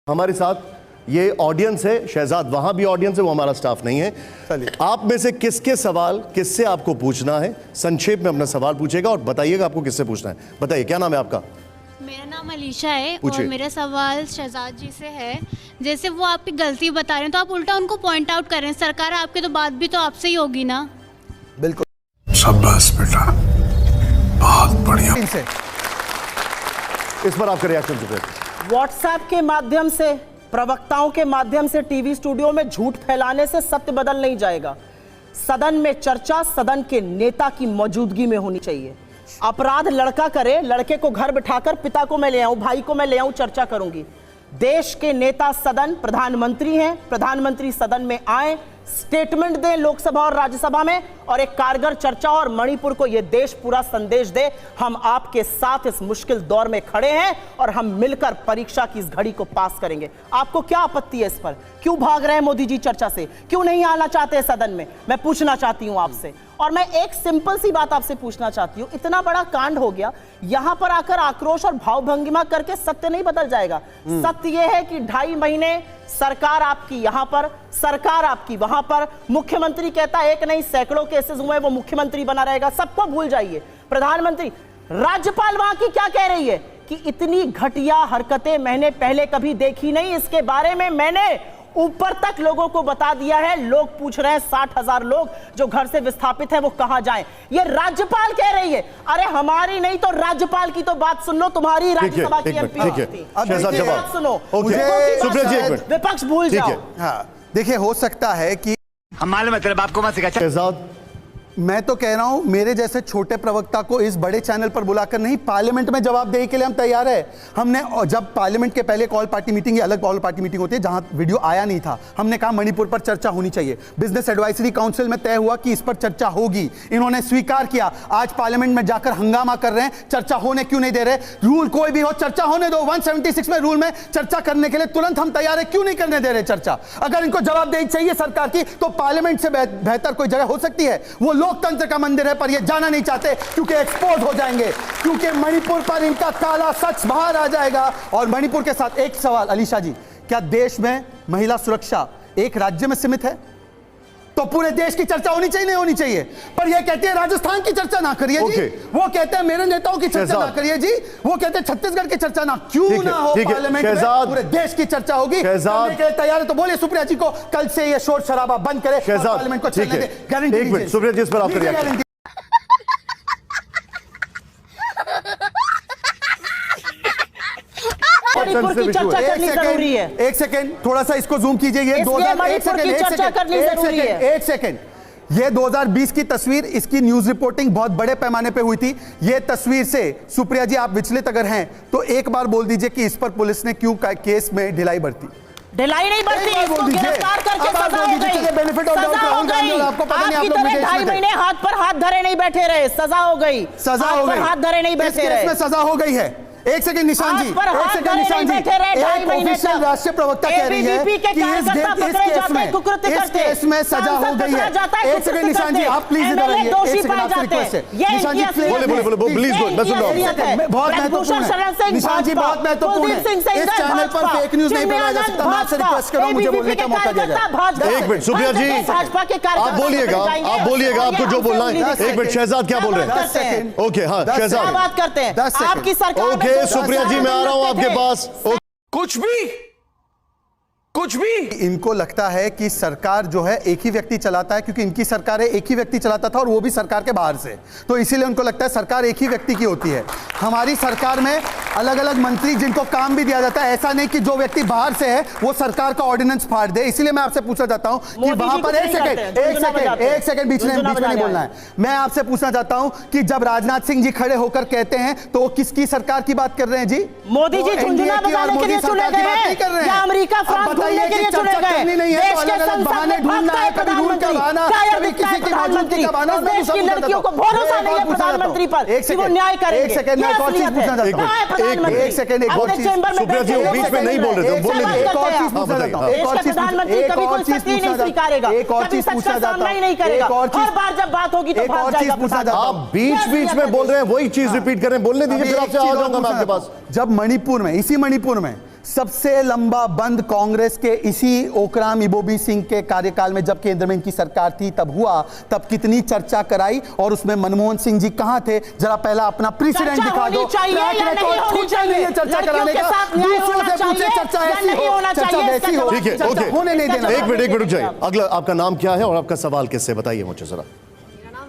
हमारे साथ ये ऑडियंस है, शहजाद वहां भी ऑडियंस है, वो हमारा स्टाफ नहीं है। चलिए, आप में से किसके सवाल किससे आपको पूछना है, संक्षेप में अपना सवाल पूछेगा और बताइएगा आपको किससे पूछना है। बताइए, क्या नाम है आपका? मेरा नाम अलीशा है और मेरा सवाल शहजाद जी से है। जैसे वो आपकी गलती बता रहे हैं तो आप उल्टा उनको पॉइंट आउट करें। सरकार आपके तो बात भी तो आपसे ही होगी ना। बिल्कुल, शाबाश बेटा, बहुत बढ़िया। इस पर आपका रिएक्शन दीजिए। व्हाट्सएप के माध्यम से, प्रवक्ताओं के माध्यम से टीवी स्टूडियो में झूठ फैलाने से सत्य बदल नहीं जाएगा। सदन में चर्चा सदन के नेता की मौजूदगी में होनी चाहिए। अपराध लड़का करे, लड़के को घर बिठाकर पिता को मैं ले आऊं, भाई को मैं ले आऊं, चर्चा करूंगी। देश के नेता सदन, प्रधानमंत्री हैं, प्रधानमंत्री सदन में आए, स्टेटमेंट दें लोकसभा और राज्यसभा में और एक कारगर चर्चा और मणिपुर को यह देश पूरा संदेश दे, हम आपके साथ इस मुश्किल दौर में खड़े हैं और हम मिलकर परीक्षा की इस घड़ी को पास करेंगे। आपको क्या आपत्ति है इस पर? क्यों भाग रहे हैं मोदी जी चर्चा से? क्यों नहीं आना चाहते सदन में? मैं पूछना चाहती हूं आपसे। और मैं एक सिंपल सी बात आपसे पूछना चाहती हूं, इतना बड़ा कांड हो गया, यहां पर आकर आक्रोश और भावभंगिमा करके सत्य नहीं बदल जाएगा। सत्य यह है कि 2.5 महीने सरकार आपकी यहां पर, सरकार आपकी वहां पर, मुख्यमंत्री कहता है एक नहीं सैकड़ों केसेस हुए, वो मुख्यमंत्री बना रहेगा, सबको भूल जाइए। प्रधानमंत्री, राज्यपाल वहां की क्या कह रही है कि इतनी घटिया हरकतें मैंने पहले कभी देखी नहीं, इसके बारे में मैंने ऊपर तक लोगों को बता दिया है। लोग पूछ रहे हैं 60,000 लोग जो घर से विस्थापित हैं वो कहां जाएं, ये राज्यपाल कह रही है। अरे हमारी नहीं तो राज्यपाल की तो बात सुन लो, तुम्हारी राज्यसभा की एमपी बात सुनो, विपक्ष भूल जाओ। देखिए, हो सकता है कि हम मालूम है तेरे बाप को मत सिखा। मैं तो कह रहा हूं, मेरे जैसे छोटे प्रवक्ता को इस बड़े चैनल पर बुलाकर नहीं, पार्लियामेंट में जवाबदेही के लिए हम तैयार है। हमने जब पार्लियामेंट के पहले कॉल पार्टी मीटिंग, अलग कॉल पार्टी मीटिंग होती है जहां वीडियो आया नहीं था, हमने कहा मणिपुर पर चर्चा होनी चाहिए। बिजनेस एडवाइजरी काउंसिल में तय हुआ कि इस पर चर्चा होगी, इन्होंने स्वीकार किया। आज पार्लियामेंट में जाकर हंगामा कर रहे हैं, चर्चा होने क्यों नहीं दे रहे? रूल कोई भी हो, चर्चा होने दो। 176 में रूल में चर्चा करने के लिए तुरंत हम तैयार है, क्यों नहीं करने दे रहे चर्चा? अगर इनको जवाबदेही चाहिए सरकार की तो पार्लियामेंट से बेहतर कोई जगह हो सकती है? वो लोकतंत्र का मंदिर है, पर ये जाना नहीं चाहते क्योंकि एक्सपोज हो जाएंगे, क्योंकि मणिपुर पर इनका काला सच बाहर आ जाएगा। और मणिपुर के साथ एक सवाल, अलीशा जी, क्या देश में महिला सुरक्षा एक राज्य में सीमित है? तो पूरे देश की चर्चा होनी चाहिए, नहीं होनी चाहिए? पर ये कहते हैं राजस्थान की चर्चा ना करिए जी, वो कहते हैं मेरे नेताओं की चर्चा ना करिए जी, वो कहते हैं छत्तीसगढ़ की चर्चा ना, क्यों ना हो? पार्लियामेंट में पूरे देश की चर्चा होगी, करने के लिए तैयार है तो बोलिए सुप्रिया जी को कल से ये शोर शराबा बंद करे, पार्लियामेंट को चलने दे। गारंटी दीजिए सुप्रिया जी, इस पर आपका रिएक्शन। मणिपुर की चर्चा करनी जरूरी है। एक सेकंड, थोड़ा सा इसको जूम कीजिए। ये 2020 की तस्वीर, इसकी न्यूज रिपोर्टिंग बहुत बड़े पैमाने पे हुई थी। ये तस्वीर से सुप्रिया जी आप विचलित अगर हैं तो एक बार बोल दीजिए कि इस पर पुलिस ने क्यों केस में ढिलाई बरती? ढिलाई नहीं बढ़ती, इसको गिरफ्तार करके सजा हो गई। Benefit of doubt Rahul Gandhi और आपको पता नहीं, आप लोग 2.5 महीने हाथ पर हाथ धरे नहीं बैठे रहे, सजा हो गई। सजा हो गई, हाथ धरे नहीं बैठे रहे, इसमें सजा हो गई है। एक सेकंड निशान जी, एक सेकंड निशान जी, एक ऑफिशियल राष्ट्रीय प्रवक्ता कह रही है कि इस केस में सजा हो गई है। एक सेकंड निशान जी, आप प्लीज इधर आइए, एक सेकंड आपसे रिक्वेस्ट है। निशान जी प्लीज, प्लीज मैं सुन रहा हूं। बहुत महत्वपूर्ण है निशान जी, बहुत महत्वपूर्ण है। इस चैनल पर फेक न्यूज नहीं फैलाया जा सकता। मैं आपसे रिक्वेस्ट कर रहा हूं, मुझे बोलने का मौका दिया जाए। एक मिनट सुप्रिया जी, आप बोलिएगा, आपको जो बोलना है। एक मिनट, शहजाद क्या बोल रहे हैं? 10 सेकंड। ओके, हाँ शहजाद बात करते हैं। 10 सेकंड। आपकी सरकार, ओके सुप्रिया जी, मैं आ रहा हूं आपके पास। कुछ भी इनको लगता है कि सरकार जो है एक ही व्यक्ति चलाता है, क्योंकि इनकी सरकार एक ही व्यक्ति चलाता था और वो भी सरकार के बाहर से, तो इसीलिए उनको लगता है सरकार एक ही व्यक्ति की होती है। हमारी सरकार में अलग अलग मंत्री जिनको काम भी दिया जाता है, ऐसा नहीं कि जो व्यक्ति बाहर से है वो सरकार का ऑर्डिनेंस फाड़ दे। इसीलिए मैं आपसे पूछना चाहता हूं कि वहां पर एक सेकंड बीच में नहीं बोलना है। मैं आपसे पूछना चाहता हूं कि जब राजनाथ सिंह जी खड़े होकर कहते हैं तो वो किसकी सरकार की बात कर रहे हैं जी? मोदी जी झुंझुना बजाने के लिए चुने गए हैं या अमेरिका फ्रांस घूमने के लिए चुने गए हैं? नहीं है तो अलग अलग बहाने ढूंढना है, कभी रूल का बहाना, कभी किसी की मौजूदगी का बहाना। देश की लड़कियों को भरोसा नहीं है प्रधानमंत्री पर कि वो न्याय करेंगे। एक सेकंड, मैं एक और चीज पूछना चाहता हूं। एक सेकंड, एक और चीज सुप्रिया जी बीच में नहीं बोल रहे थे, बोल लीजिए। एक और चीज पूछना चाहता हूं, एक और चीज, प्रधानमंत्री कभी कोई सत्य नहीं स्वीकारेगा, एक और चीज पूछना चाहता हूं, नहीं करेगा, हर बार जब बात होगी तो भाग जाएगा। आप बीच में बोल रहे हैं, वही चीज रिपीट कर रहे हैं, बोलने दीजिए, फिर आपसे आ जाऊंगा मैं आपके पास। जब मणिपुर में, इसी मणिपुर में सबसे लंबा बंद कांग्रेस के इसी ओकराम इबोबी सिंह के कार्यकाल में जब केंद्र में इनकी सरकार थी तब हुआ, तब कितनी चर्चा कराई और उसमें मनमोहन सिंह जी कहां थे? जरा पहला अपना प्रेसिडेंट दिखा दो। ट्रैक रिकॉर्ड छूटा नहीं है चर्चा कराने का। दूसरों से पूछे चर्चा ऐसी हो, चर्चा वैसी हो, ठीक है, चर्चा ओके, होने नहीं देना। एक मिनट रुक जाइए। अगला आपका नाम क्या है और आपका सवाल किससे, बताइए मुझे जरा।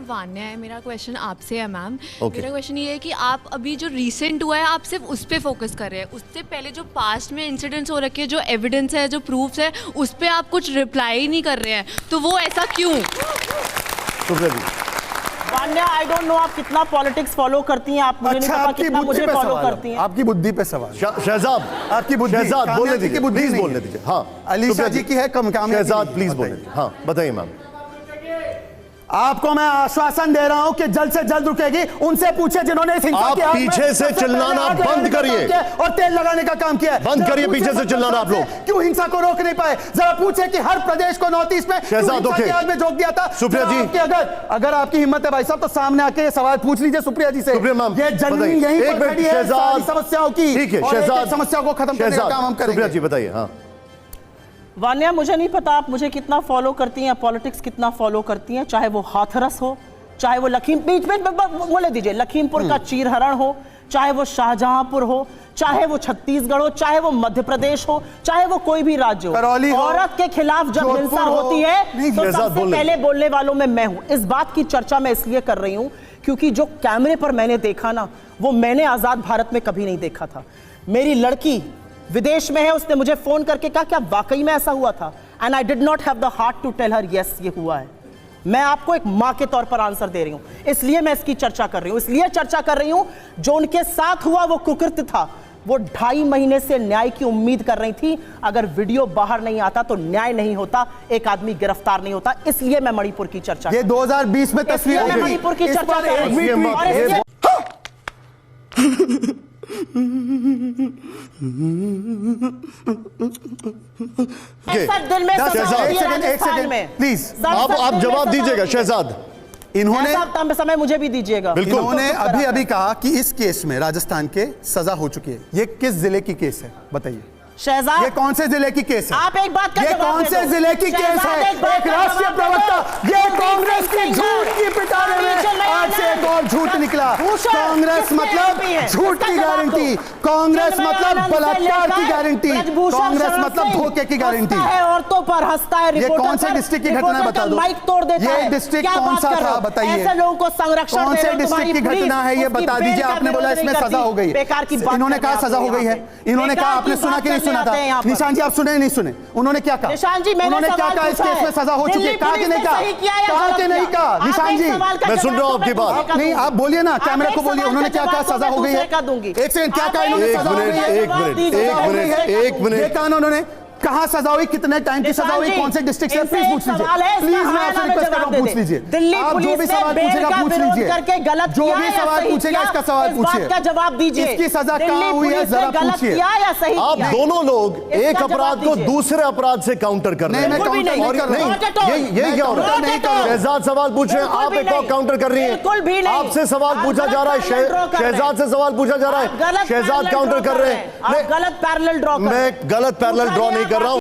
वान्या है, मेरा क्वेश्चन आपसे है मैम। Okay. मेरा क्वेश्चन ये है कि आप अभी जो रीसेंट हुआ है आप सिर्फ उस पे फोकस कर रहे हैं, उससे पहले जो पास्ट में इंसिडेंट्स हो रखे हैं, जो एविडेंस है, जो प्रूफ्स है, उस पे आप कुछ रिप्लाई ही नहीं कर रहे हैं, तो वो ऐसा क्यों? सुप्रिया जी। वान्या, आई डोंट नो आप कितना पॉलिटिक्स फॉलो करती हैं, आप मुझे नहीं पता कितना मुझे फॉलो करती हैं। आपकी बुद्धि पे सवाल। शहजाद, आपकी बुद्धि, शहजाद बोलने कामयाबी की दीजिए, बुद्धि प्लीज नहीं बोलने है। दीजिए। हाँ, अलीशा सुप्रिया जी की है कम कामयाबी। शहजाद प्लीज बोलने दीजिए। हाँ बताइए मैम। आपको मैं आश्वासन दे रहा हूं कि जल्द से जल्द रुकेगी। उनसे पूछे जिन्होंने इस हिंसा आप के आग में पीछे से सबसे चिल्लाना पहले आग बंद लगाने का करिए। काम किया और तेल लगाने का काम किया है। बंद जरा करिए पूछे पीछे से चिल्लाना आप लोग। क्यों हिंसा को रोक नहीं पाए? जरा पूछे कि हर प्रदेश को नॉर्थ ईस्ट में क्यों शहजाद, हिंसा ओके। की आग में झोंक दिया था। सुप्रिया जरा जी। आपकी अगर आपकी हिम्मत है भाई साहब तो सामने आके ये सवाल पूछ लीजिए सुप्रिया जी से। सुप्रिया मैम, ये जननी बताइए। यहीं एक पर मिनट, खड़ी है सारी समस्याओं की। ठीक है और एक-एक शहजाद, समस्या को खत्म करने का काम हम करेंगे। सुप्रिया जी बताइए। हाँ वान्या, मुझे नहीं पता आप मुझे कितना फॉलो करती हैं, पॉलिटिक्स कितना फॉलो करती हैं, चाहे वो हाथरस हो, चाहे वो बीच में बोले दीजिए लखीमपुर का चीरहरण हो, चाहे वो शाहजहांपुर हो, चाहे वो छत्तीसगढ़ हो, चाहे वो मध्य प्रदेश हो, चाहे वो कोई भी राज्य करौली हो, हो, औरत के खिलाफ जब जोधपुर हिंसा हो, होती है तो शहजाद सबसे बोल रहे पहले बोलने वालों में मैं हूं। इस बात की चर्चा मैं इसलिए कर रही हूं क्योंकि जो कैमरे पर मैंने देखा ना, वो मैंने आजाद भारत में कभी नहीं देखा था। मेरी लड़की विदेश में है, उसने मुझे फोन करके कहा क्या वाकई में ऐसा हुआ था? And I did not have the heart to tell her yes ये हुआ है। मैं आपको एक मां के तौर पर आंसर दे रही हूं, इसलिए मैं इसकी चर्चा कर रही हूं। इसलिए चर्चा कर रही हूं जो उनके साथ हुआ वो कुकृत्य था। वो 2.5 महीने से न्याय की उम्मीद कर रही थी। अगर वीडियो बाहर नहीं आता तो न्याय नहीं होता, एक आदमी गिरफ्तार नहीं होता। इसलिए मैं मणिपुर की चर्चा ये 2020 में तस्वीर मैं मणिपुर की चर्चा कर रही हूं। और इसलिए दिल में एक सेकंड प्लीज। आप जवाब दीजिएगा शहजाद। इन्होंने समय मुझे भी दीजिएगा। बिल्कुल। इन्होंने अभी कहा कि इस केस में राजस्थान के सजा हो चुकी है। ये किस जिले की केस है बताइए? शहजाद, ये कौन से जिले की केस है? आप एक बात का ये जवाब कौन दे से दो। जिले की केस शहजाद, है? एक बात एक का राष्ट्रीय जवाब दे प्रवक्ता दो। ये कांग्रेस की झूठ की पिटारे में आज से एक और झूठ निकला। कांग्रेस मतलब झूठ की गारंटी, कांग्रेस मतलब बलात्कार की गारंटी, कांग्रेस मतलब धोखे की गारंटी। औरतों पर हंसता है। ये कौन से डिस्ट्रिक्ट की घटना बता दो? माइक तोड़ देता है। ये डिस्ट्रिक्ट कौन सा था बताइए? ऐसे लोगों को संरक्षण कौन से डिस्ट्रिक्ट की घटना है ये बता दीजिए। आपने बोला इसमें सजा हो गई, इन्होंने कहा सजा हो गई है। इन्होंने कहा, आपने सुना कि नहीं सुना था? निशान जी आप सुने नहीं सुने? उन्होंने क्या कहा? निशान जी, उन्होंने क्या कहा? इस केस में सजा हो चुकी है। कहा कि नहीं कहा? कहा कि नहीं कहा? निशान जी मैं सुन रहा हूं आपकी बात। नहीं, आप बोलिए ना, कैमरे को बोलिए। उन्होंने क्या कहा? सजा हो गई है। एक सेकंड, क्या कहा इन्होंने? सजा हो गई है। एक मिनट। ये कहा उन्होंने? कहाँ सजा हुई, कितने टाइम की सजा हुई, कौन से डिस्ट्रिक्ट से? प्लीज पूछ लीजिए, प्लीज मैं आपसे रिक्वेस्ट कर रहा हूं, पूछ लीजिए। आप जो भी सवाल पूछेगा पूछ लीजिए, जो भी सवाल पूछेगा इसका सवाल पूछिए। जवाब दीजिए। इसकी सजा कहाँ हुई है जरा पूछिए। आप दोनों लोग एक अपराध को दूसरे अपराध से काउंटर कर रहे हैं। मैं काउंटर नहीं कर रहा हूं। यही क्या हो रहा है? शहजाद सवाल पूछ रहे हैं, आप एक और काउंटर कर रही हैं। आपसे सवाल पूछा जा रहा है, शहजाद से सवाल पूछा जा रहा है, शहजाद काउंटर कर रहे हैं। गलत पैरेलल ड्रॉ, मैं गलत पैरेलल ड्रॉ नहीं कर रहा हूं।